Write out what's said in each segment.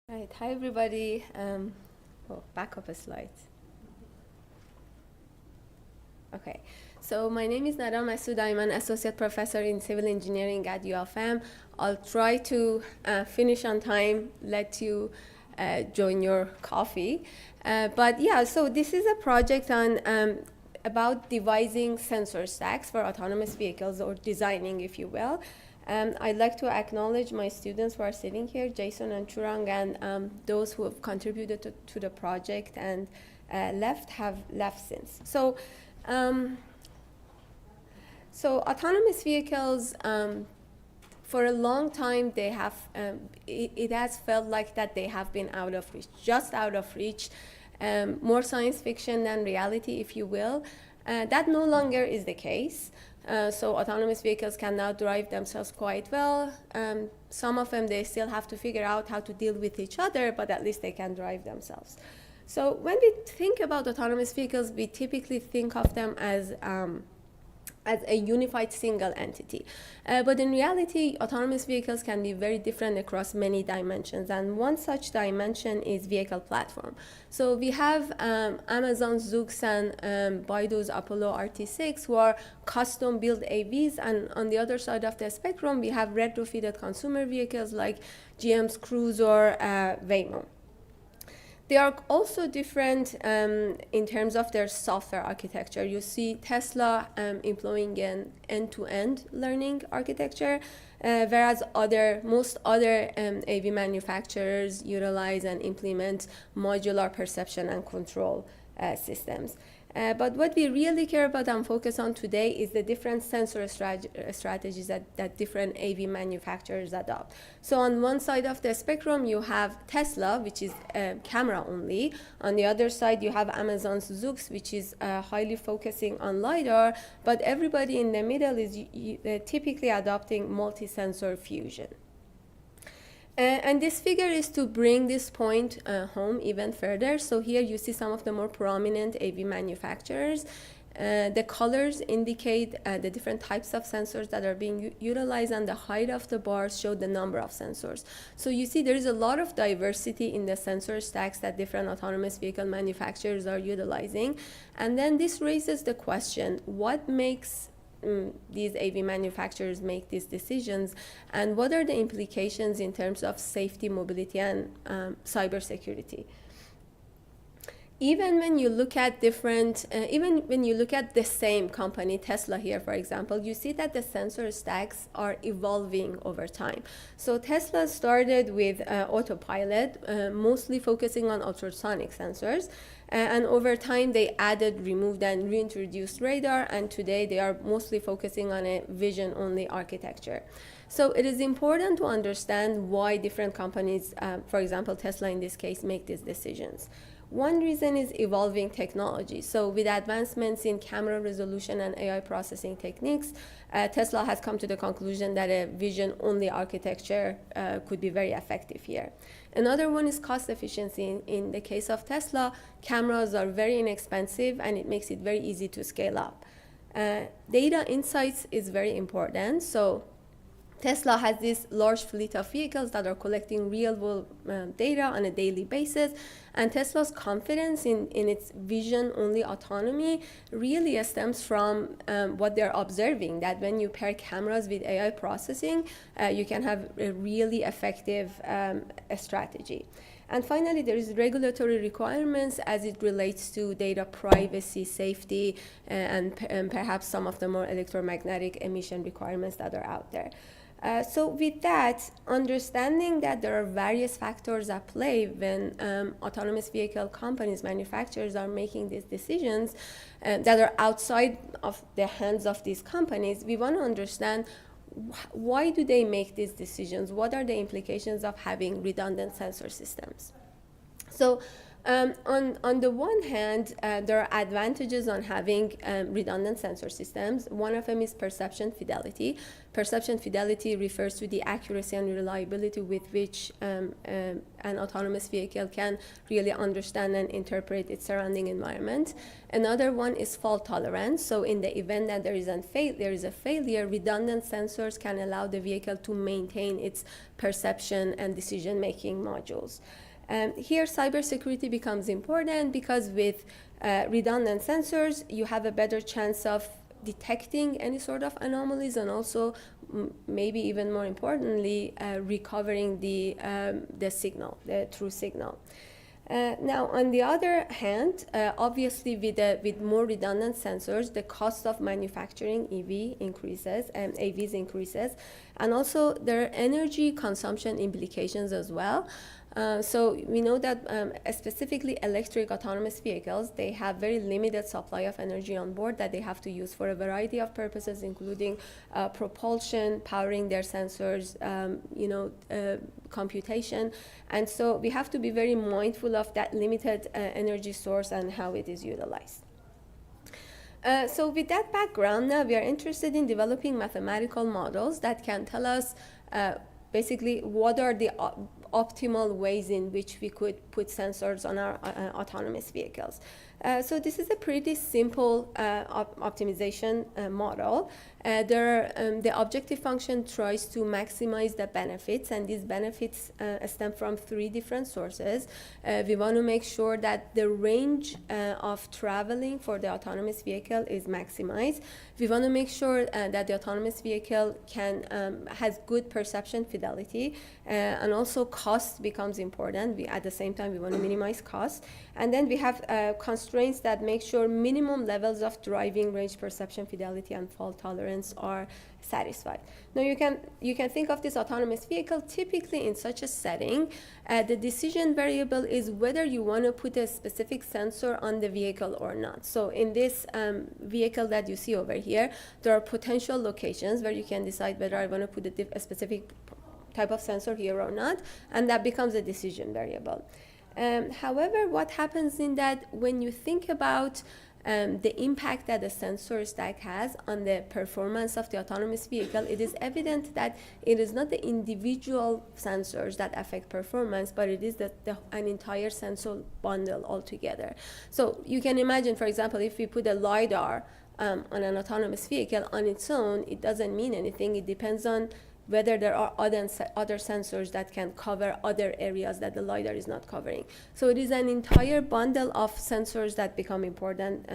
Right. Hi, everybody. Back up a slide. Okay. So my name is Neda Masoud. I'm an associate professor in civil engineering at UFM. I'll try to finish on time, let you join your coffee. But yeah, so this is a project on about devising sensor stacks for autonomous vehicles, or designing, if you will. I'd like to acknowledge my students who are sitting here, Jason and Churang, and those who have contributed to the project and have left since. So autonomous vehicles, for a long time, they have it has felt like that they have been out of reach, just out of reach, more science fiction than reality, if you will. That no longer is the case. So autonomous vehicles can now drive themselves quite well. Some of them, they still have to figure out how to deal with each other, but at least they can drive themselves. So when we think about autonomous vehicles, we typically think of them as a unified single entity. But in reality, autonomous vehicles can be very different across many dimensions. And one such dimension is vehicle platform. So we have Amazon's Zoox and Baidu's Apollo RT6, who are custom-built AVs. And on the other side of the spectrum, we have retrofitted consumer vehicles like GM's Cruise or Waymo. They are also different in terms of their software architecture. You see Tesla employing an end-to-end learning architecture, whereas most other AV manufacturers utilize and implement modular perception and control systems. But what we really care about and focus on today is the different sensor strategies that different AV manufacturers adopt. So on one side of the spectrum, you have Tesla, which is camera only. On the other side, you have Amazon's Zoox, which is highly focusing on LiDAR. But everybody in the middle is typically adopting multi-sensor fusion. And this figure is to bring this point home even further. So here you see some of the more prominent AV manufacturers. The colors indicate the different types of sensors that are being utilized, and the height of the bars show the number of sensors. So you see there is a lot of diversity in the sensor stacks that different autonomous vehicle manufacturers are utilizing. And then this raises the question, what makes these AV manufacturers make these decisions, and what are the implications in terms of safety, mobility, and cybersecurity? Even when you look at the same company, Tesla here, for example, you see that the sensor stacks are evolving over time. So Tesla started with autopilot, mostly focusing on ultrasonic sensors. And over time, they added, removed, and reintroduced radar. And today, they are mostly focusing on a vision-only architecture. So it is important to understand why different companies, for example, Tesla in this case, make these decisions. One reason is evolving technology. So with advancements in camera resolution and AI processing techniques, Tesla has come to the conclusion that a vision-only architecture could be very effective here. Another one is cost efficiency. In the case of Tesla, cameras are very inexpensive, and it makes it very easy to scale up. Data insights is very important. So Tesla has this large fleet of vehicles that are collecting real-world data on a daily basis, and Tesla's confidence in its vision-only autonomy really stems from what they're observing, that when you pair cameras with AI processing, you can have a really effective strategy. And finally, there is regulatory requirements as it relates to data privacy, safety, and perhaps some of the more electromagnetic emission requirements that are out there. So with that, understanding that there are various factors at play when autonomous vehicle companies, manufacturers are making these decisions that are outside of the hands of these companies, we want to understand why do they make these decisions? What are the implications of having redundant sensor systems? So On the one hand, there are advantages on having redundant sensor systems. One of them is perception fidelity. Perception fidelity refers to the accuracy and reliability with which an autonomous vehicle can really understand and interpret its surrounding environment. Another one is fault tolerance. So in the event that there is a failure, redundant sensors can allow the vehicle to maintain its perception and decision-making modules. Here, cybersecurity becomes important because with redundant sensors, you have a better chance of detecting any sort of anomalies and also, maybe even more importantly, recovering the signal, the true signal. Now, on the other hand, obviously with more redundant sensors, the cost of manufacturing AVs increases, and also there are energy consumption implications as well. So we know that specifically electric autonomous vehicles, they have very limited supply of energy on board that they have to use for a variety of purposes, including propulsion, powering their sensors, computation. And so we have to be very mindful of that limited energy source and how it is utilized. So with that background, now we are interested in developing mathematical models that can tell us basically what are the optimal ways in which we could put sensors on our autonomous vehicles. So this is a pretty simple optimization model. The objective function tries to maximize the benefits, and these benefits stem from three different sources. We want to make sure that the range of traveling for the autonomous vehicle is maximized. We want to make sure that the autonomous vehicle has good perception fidelity, and also cost becomes important. At the same time, we want to minimize cost. And then we have constraints that make sure minimum levels of driving range, perception fidelity, and fault tolerance are satisfied. Now you can think of this autonomous vehicle typically in such a setting. The decision variable is whether you want to put a specific sensor on the vehicle or not. So in this vehicle that you see over here, there are potential locations where you can decide whether I want to put a specific type of sensor here or not, and that becomes a decision variable. However, what happens in that when you think about the impact that the sensor stack has on the performance of the autonomous vehicle, it is evident that it is not the individual sensors that affect performance, but it is an entire sensor bundle altogether. So you can imagine, for example, if we put a LiDAR on an autonomous vehicle on its own, it doesn't mean anything. It depends on whether there are other sensors that can cover other areas that the LiDAR is not covering. So it is an entire bundle of sensors that become important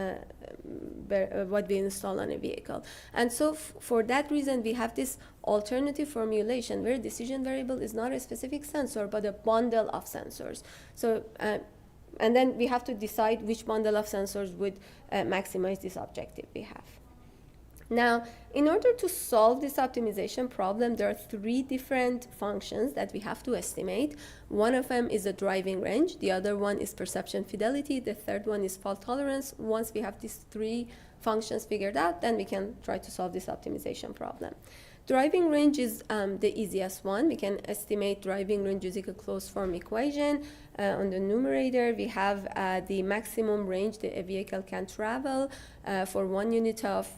what we install on a vehicle. And so for that reason, we have this alternative formulation where decision variable is not a specific sensor, but a bundle of sensors. So, and then we have to decide which bundle of sensors would maximize this objective we have. Now, in order to solve this optimization problem, there are three different functions that we have to estimate. One of them is the driving range. The other one is perception fidelity. The third one is fault tolerance. Once we have these three functions figured out, then we can try to solve this optimization problem. Driving range is the easiest one. We can estimate driving range using a closed form equation. On the numerator, we have the maximum range that a vehicle can travel for 1 unit of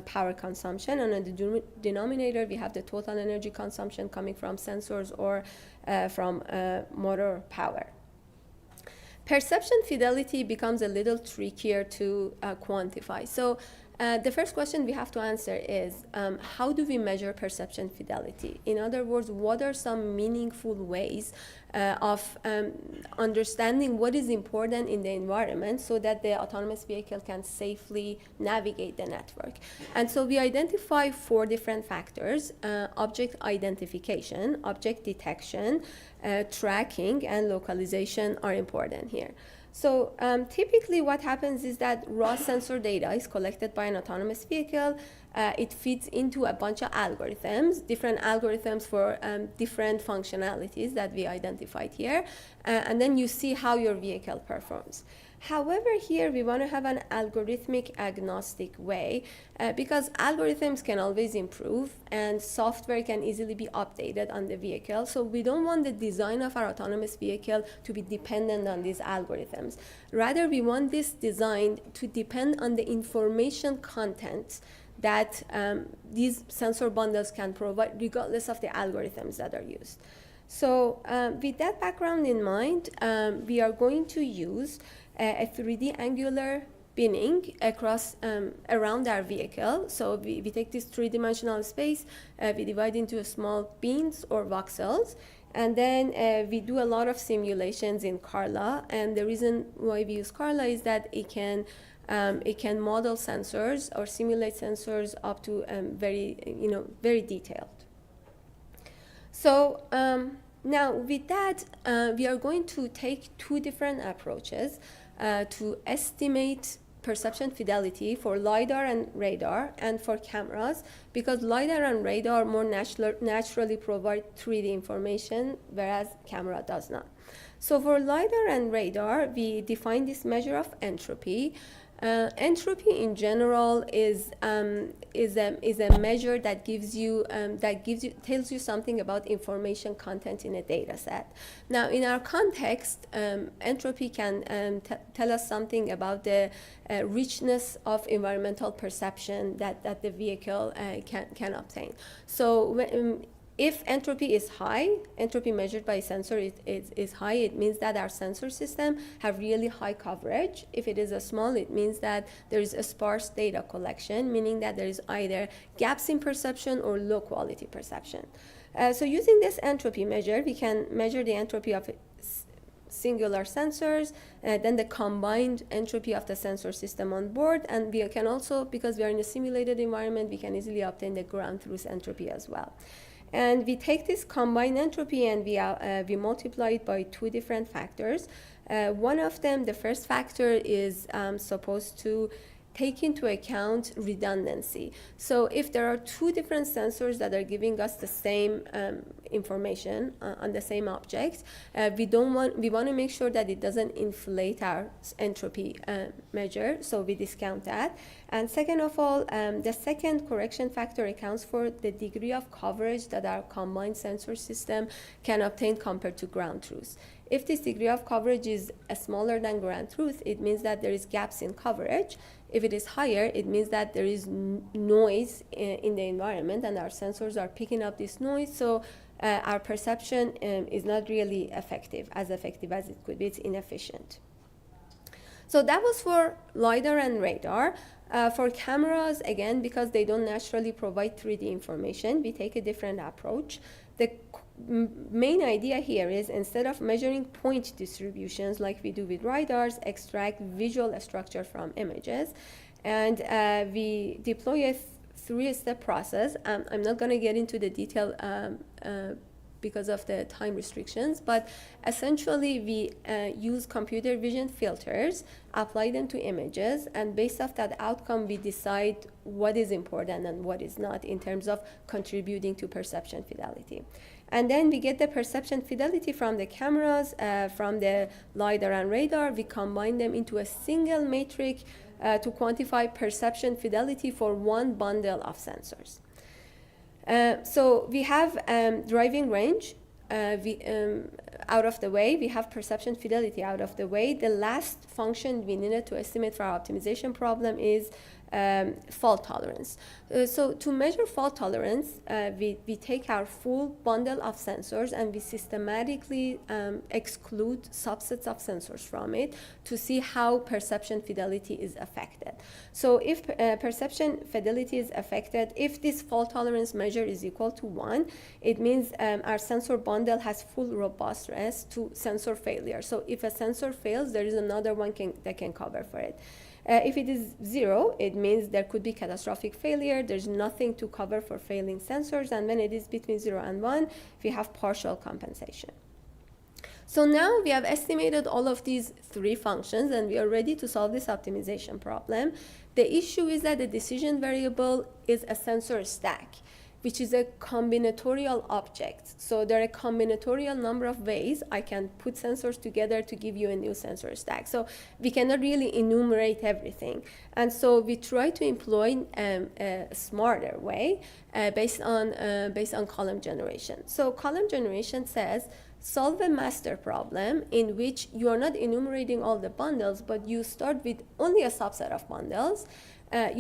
power consumption. And on the denominator, we have the total energy consumption coming from sensors or from motor power. Perception fidelity becomes a little trickier to quantify. So the first question we have to answer is, how do we measure perception fidelity? In other words, what are some meaningful ways of understanding what is important in the environment so that the autonomous vehicle can safely navigate the network? And so we identify 4 different factors: object identification, object detection, tracking, and localization are important here. So typically what happens is that raw sensor data is collected by an autonomous vehicle. It feeds into a bunch of algorithms, different algorithms for different functionalities that we identified here. And then you see how your vehicle performs. However, here we want to have an algorithmic agnostic way because algorithms can always improve and software can easily be updated on the vehicle. So we don't want the design of our autonomous vehicle to be dependent on these algorithms. Rather, we want this design to depend on the information content that these sensor bundles can provide regardless of the algorithms that are used. So with that background in mind, we are going to use a 3D angular binning across around our vehicle. So we take this three-dimensional space, we divide into small bins or voxels, and then we do a lot of simulations in Carla. And the reason why we use Carla is that it can model sensors or simulate sensors up to very detailed. So now with that, we are going to take two different approaches to estimate perception fidelity for LiDAR and radar and for cameras, because LiDAR and radar more naturally provide 3D information, whereas camera does not. So for LiDAR and radar, we define this measure of entropy. Entropy in general is a measure that tells you something about information content in a data set. Now, in our context, entropy can tell us something about the richness of environmental perception that the vehicle can obtain. So if entropy is high, entropy measured by a sensor is high, it means that our sensor system have really high coverage. If it is a small, it means that there is a sparse data collection, meaning that there is either gaps in perception or low quality perception. So using this entropy measure, we can measure the entropy of singular sensors, then the combined entropy of the sensor system on board, and we can also, because we are in a simulated environment, we can easily obtain the ground truth entropy as well. And we take this combined entropy and we multiply it by two different factors. One of them, the first factor, is supposed to take into account redundancy. So if there are two different sensors that are giving us the same information on the same object, we want to make sure that it doesn't inflate our entropy measure, so we discount that. And second of all, the second correction factor accounts for the degree of coverage that our combined sensor system can obtain compared to ground truth. If this degree of coverage is smaller than ground truth, it means that there is gaps in coverage. If it is higher, it means that there is noise in the environment and our sensors are picking up this noise, so our perception is not really effective as it could be. It's inefficient. So that was for LiDAR and radar. For cameras, again, because they don't naturally provide 3D information, we take a different approach. The main idea here is, instead of measuring point distributions like we do with radars, extract visual structure from images, and we deploy a three-step process. I'm not going to get into the detail because of the time restrictions, but essentially we use computer vision filters, apply them to images, and based off that outcome, we decide what is important and what is not in terms of contributing to perception fidelity. And then we get the perception fidelity from the cameras, from the LiDAR and radar. We combine them into a single metric to quantify perception fidelity for one bundle of sensors. So we have driving range out of the way. We have perception fidelity out of the way. The last function we needed to estimate for our optimization problem is fault tolerance. So to measure fault tolerance, we take our full bundle of sensors and we systematically exclude subsets of sensors from it to see how perception fidelity is affected. So if perception fidelity is affected, if this fault tolerance measure is equal to 1, it means our sensor bundle has full robustness to sensor failure. So if a sensor fails, there is another one that can cover for it. If it is 0, it means there could be catastrophic failure. There's nothing to cover for failing sensors. And when it is between 0 and 1, we have partial compensation. So now we have estimated all of these three functions, and we are ready to solve this optimization problem. The issue is that the decision variable is a sensor stack. which is a combinatorial object. So there are a combinatorial number of ways I can put sensors together to give you a new sensor stack. So we cannot really enumerate everything. And so we try to employ a smarter way based on column generation. So column generation says, solve a master problem in which you are not enumerating all the bundles, but you start with only a subset of bundles.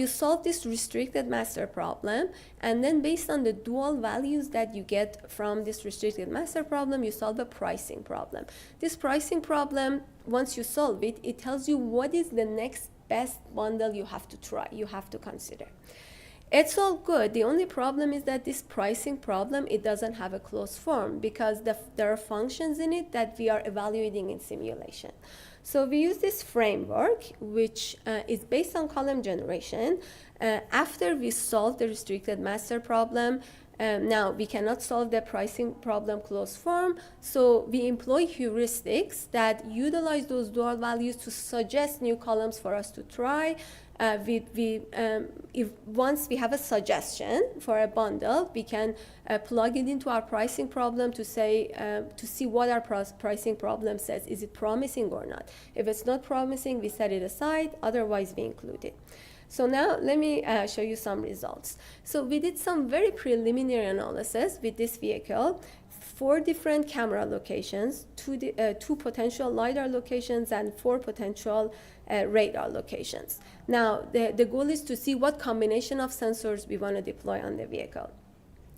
You solve this restricted master problem, and then based on the dual values that you get from this restricted master problem, you solve a pricing problem. This pricing problem, once you solve it, it tells you what is the next best bundle you have to try, you have to consider. It's all good. The only problem is that this pricing problem, it doesn't have a closed form because there are functions in it that we are evaluating in simulation. So we use this framework, which is based on column generation. After we solve the restricted master problem, now we cannot solve the pricing problem closed form, so we employ heuristics that utilize those dual values to suggest new columns for us to try. If once we have a suggestion for a bundle, we can plug it into our pricing problem to say to see what our pricing problem says. Is it promising or not? If it's not promising, we set it aside. Otherwise, we include it. So now let me show you some results. So we did some very preliminary analysis with this vehicle. 4 different camera locations, 2 potential LiDAR locations, and 4 potential radar locations. Now, the goal is to see what combination of sensors we want to deploy on the vehicle.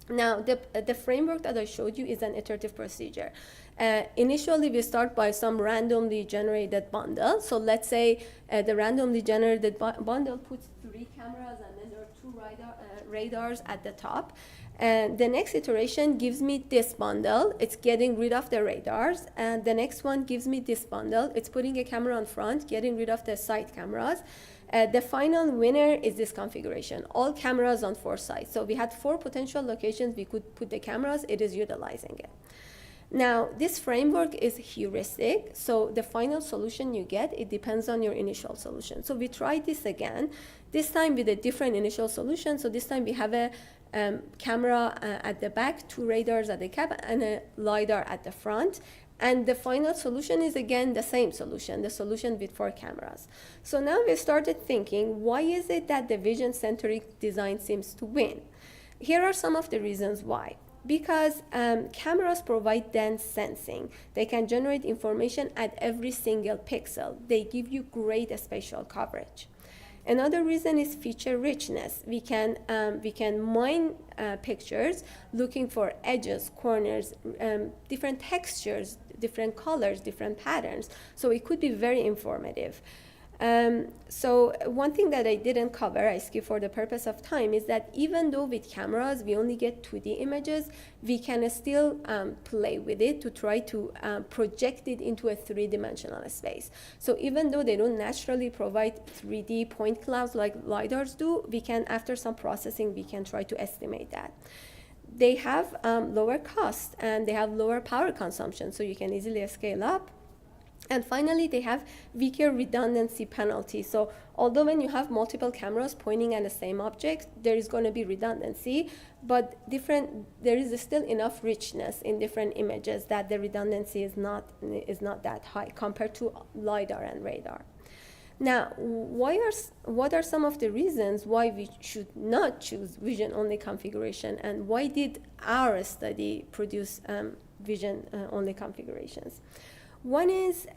Now, the framework that I showed you is an iterative procedure. Initially, we start by some randomly generated bundle. So let's say the randomly generated bundle puts 3 cameras, and then there are 2 radars at the top. And the next iteration gives me this bundle. It's getting rid of the radars. And the next one gives me this bundle. It's putting a camera on front, getting rid of the side cameras. The final winner is this configuration, all cameras on 4 sides. So we had 4 potential locations we could put the cameras. It is utilizing it. Now, this framework is heuristic, so the final solution you get, it depends on your initial solution. So we tried this again, this time with a different initial solution. So this time we have a camera at the back, 2 radars at the cab, and a LiDAR at the front. And the final solution is again the same solution, the solution with 4 cameras. So now we started thinking, why is it that the vision-centric design seems to win? Here are some of the reasons why. Because cameras provide dense sensing. They can generate information at every single pixel. They give you great spatial coverage. Another reason is feature richness. We can mine pictures looking for edges, corners, different textures, different colors, different patterns. So it could be very informative. So one thing that I didn't cover, I skipped for the purpose of time, is that even though with cameras we only get 2D images, we can still play with it to try to project it into a 3-dimensional space. So even though they don't naturally provide 3D point clouds like LiDARs do, we can, after some processing, we can try to estimate that. They have lower cost and they have lower power consumption, so you can easily scale up. And finally, they have weaker redundancy penalty. So although when you have multiple cameras pointing at the same object, there is going to be redundancy, but there is still enough richness in different images that the redundancy is not that high compared to LiDAR and radar. Now, what are some of the reasons why we should not choose vision-only configuration, and why did our study produce vision-only configurations? One is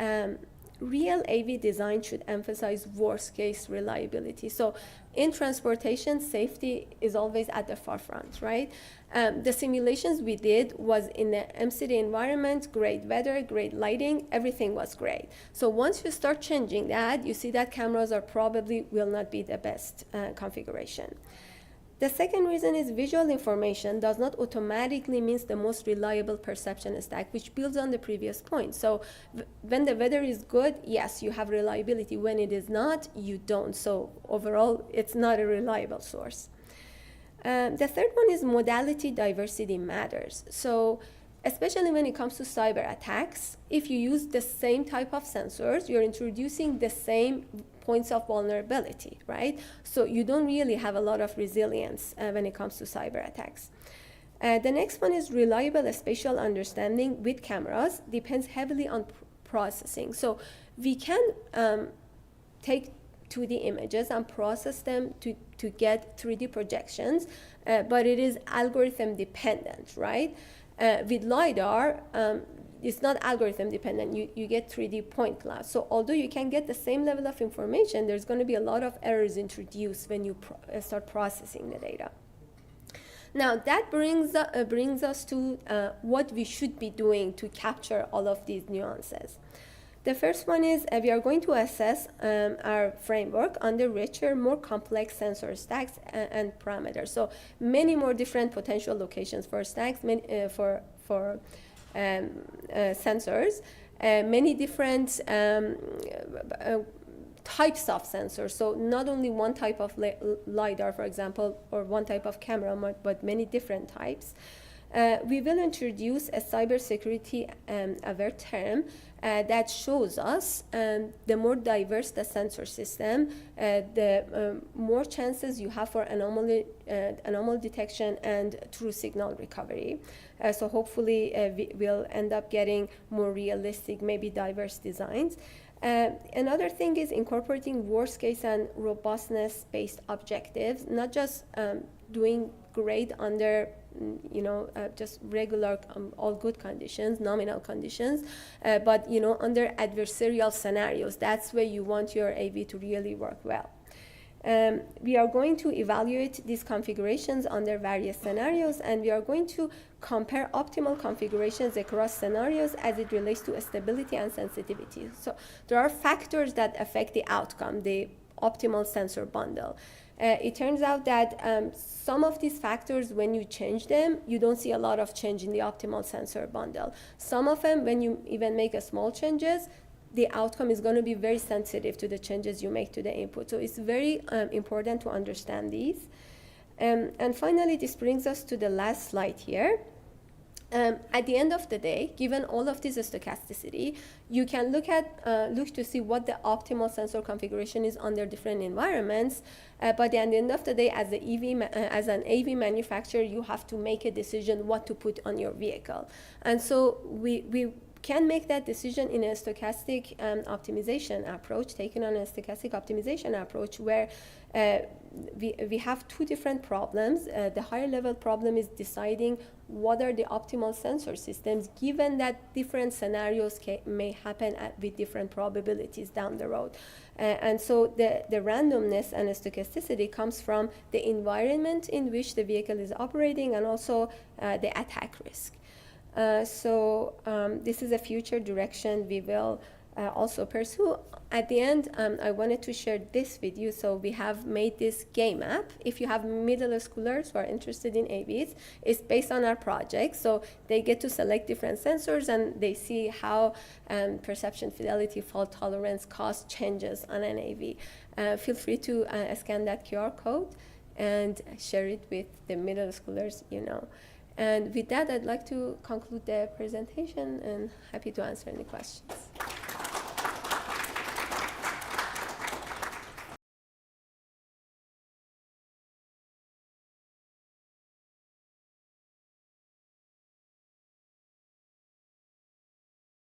real AV design should emphasize worst-case reliability. So in transportation, safety is always at the forefront, right? The simulations we did was in the MCD environment, great weather, great lighting, everything was great. So once you start changing that, you see that cameras will not be the best configuration. The second reason is visual information does not automatically mean the most reliable perception stack, which builds on the previous point. So when the weather is good, yes, you have reliability. When it is not, you don't. So overall, it's not a reliable source. The third one is modality diversity matters. So especially when it comes to cyber attacks, if you use the same type of sensors, you're introducing the same points of vulnerability, right? So you don't really have a lot of resilience when it comes to cyber attacks. The next one is reliable spatial understanding with cameras depends heavily on processing. So we can take 2D images and process them to get 3D projections, but it is algorithm dependent, right? With LiDAR, it's not algorithm dependent. You get 3D point clouds. So although you can get the same level of information, there's going to be a lot of errors introduced when you start processing the data. Now that brings us to what we should be doing to capture all of these nuances. The first one is we are going to assess our framework under richer, more complex sensor stacks and parameters. So many more different potential locations for stacks, for sensors, many different types of sensors. So not only one type of LiDAR, for example, or one type of camera, but many different types. We will introduce a cybersecurity aware term that shows us the more diverse the sensor system, the more chances you have for anomaly detection and true signal recovery. So hopefully we'll end up getting more realistic, maybe diverse designs. Another thing is incorporating worst case and robustness-based objectives, not just doing great under just regular all good conditions, nominal conditions, but under adversarial scenarios. That's where you want your AV to really work well. We are going to evaluate these configurations under various scenarios, and we are going to compare optimal configurations across scenarios as it relates to stability and sensitivity. So there are factors that affect the outcome, the optimal sensor bundle. It turns out that some of these factors, when you change them, you don't see a lot of change in the optimal sensor bundle. Some of them, when you even make a small changes, the outcome is going to be very sensitive to the changes you make to the input. So it's very important to understand these. And finally, this brings us to the last slide here. At the end of the day, given all of this stochasticity, you can look to see what the optimal sensor configuration is under different environments. But at the end of the day, as an AV manufacturer, you have to make a decision what to put on your vehicle. And so we can make that decision in a stochastic optimization approach, taken on a stochastic optimization approach, where we have two different problems. The higher level problem is deciding what are the optimal sensor systems, given that different scenarios may happen with different probabilities down the road. And so the randomness and stochasticity comes from the environment in which the vehicle is operating and also the attack risk. So this is a future direction we will also pursue. At the end, I wanted to share this with you. So we have made this game app. If you have middle schoolers who are interested in AVs, it's based on our project. So they get to select different sensors and they see how perception, fidelity, fault tolerance, cost changes on an AV. Feel free to scan that QR code and share it with the middle schoolers you know. And with that, I'd like to conclude the presentation and happy to answer any questions.